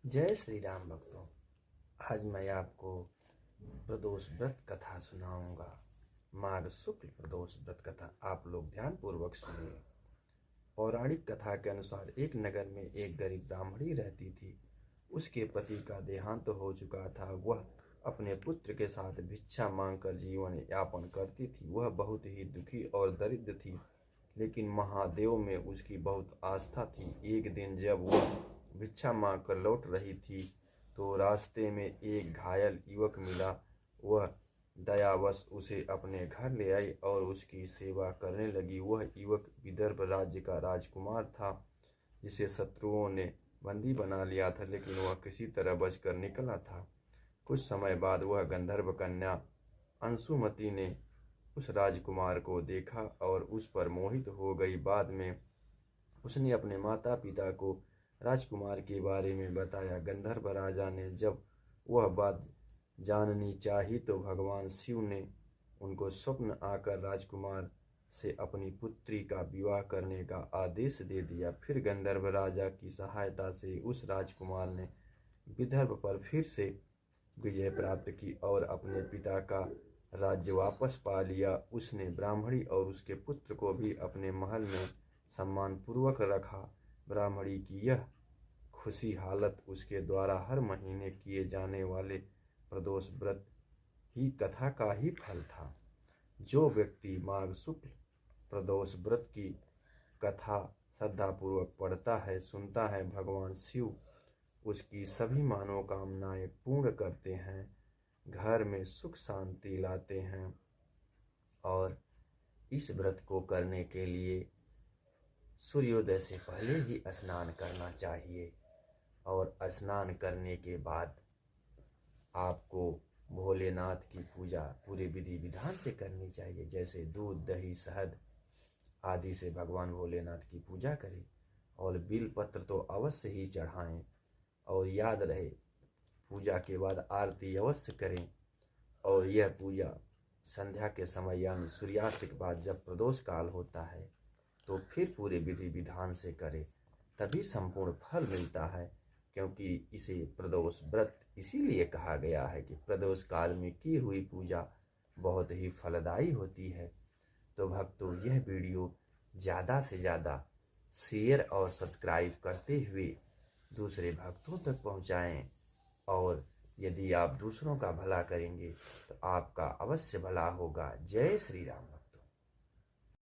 जय श्री राम भक्तों। आज मैं आपको प्रदोष व्रत कथा सुनाऊंगा। माघ शुक्ल प्रदोष व्रत कथा आप लोग ध्यान पूर्वक सुनिए। पौराणिक कथा के अनुसार एक नगर में एक गरीब ब्राह्मणी रहती थी। उसके पति का देहांत हो चुका था। वह अपने पुत्र के साथ भिक्षा मांगकर जीवन यापन करती थी। वह बहुत ही दुखी और दरिद्र थी, लेकिन महादेव में उसकी बहुत आस्था थी। एक दिन जब वह भिक्षा मांगकर लौट रही थी तो रास्ते में एक घायल युवक मिला। वह दयावश उसे अपने घर ले आई और उसकी सेवा करने लगी। वह युवक विदर्भ राज्य का राजकुमार था, जिसे शत्रुओं ने बंदी बना लिया था, लेकिन वह किसी तरह बचकर निकला था। कुछ समय बाद वह गंधर्व कन्या अंशुमती ने उस राजकुमार को देखा और उस पर मोहित हो गई। बाद में उसने अपने माता पिता को राजकुमार के बारे में बताया। गंधर्व राजा ने जब वह बात जाननी चाही तो भगवान शिव ने उनको स्वप्न आकर राजकुमार से अपनी पुत्री का विवाह करने का आदेश दे दिया। फिर गंधर्व राजा की सहायता से उस राजकुमार ने विदर्भ पर फिर से विजय प्राप्त की और अपने पिता का राज्य वापस पा लिया। उसने ब्राह्मणी और उसके पुत्र को भी अपने महल में सम्मानपूर्वक रखा। ब्राह्मणी की यह खुशी हालत उसके द्वारा हर महीने किए जाने वाले प्रदोष व्रत ही कथा का ही फल था। जो व्यक्ति माघ शुक्ल प्रदोष व्रत की कथा श्रद्धापूर्वक पढ़ता है, सुनता है, भगवान शिव उसकी सभी मनोकामनाएं पूर्ण करते हैं, घर में सुख शांति लाते हैं। और इस व्रत को करने के लिए सूर्योदय से पहले ही स्नान करना चाहिए और स्नान करने के बाद आपको भोलेनाथ की पूजा पूरे विधि विधान से करनी चाहिए। जैसे दूध, दही, शहद आदि से भगवान भोलेनाथ की पूजा करें और बिल पत्र तो अवश्य ही चढ़ाएं। और याद रहे, पूजा के बाद आरती अवश्य करें। और यह पूजा संध्या के समय यानी सूर्यास्त के बाद जब प्रदोष काल होता है तो फिर पूरे विधि विधान से करें, तभी संपूर्ण फल मिलता है। क्योंकि इसे प्रदोष व्रत इसीलिए कहा गया है कि प्रदोष काल में की हुई पूजा बहुत ही फलदायी होती है। तो भक्तों, यह वीडियो ज़्यादा से ज़्यादा शेयर और सब्सक्राइब करते हुए दूसरे भक्तों तक पहुँचाएँ। और यदि आप दूसरों का भला करेंगे तो आपका अवश्य भला होगा। जय श्री राम।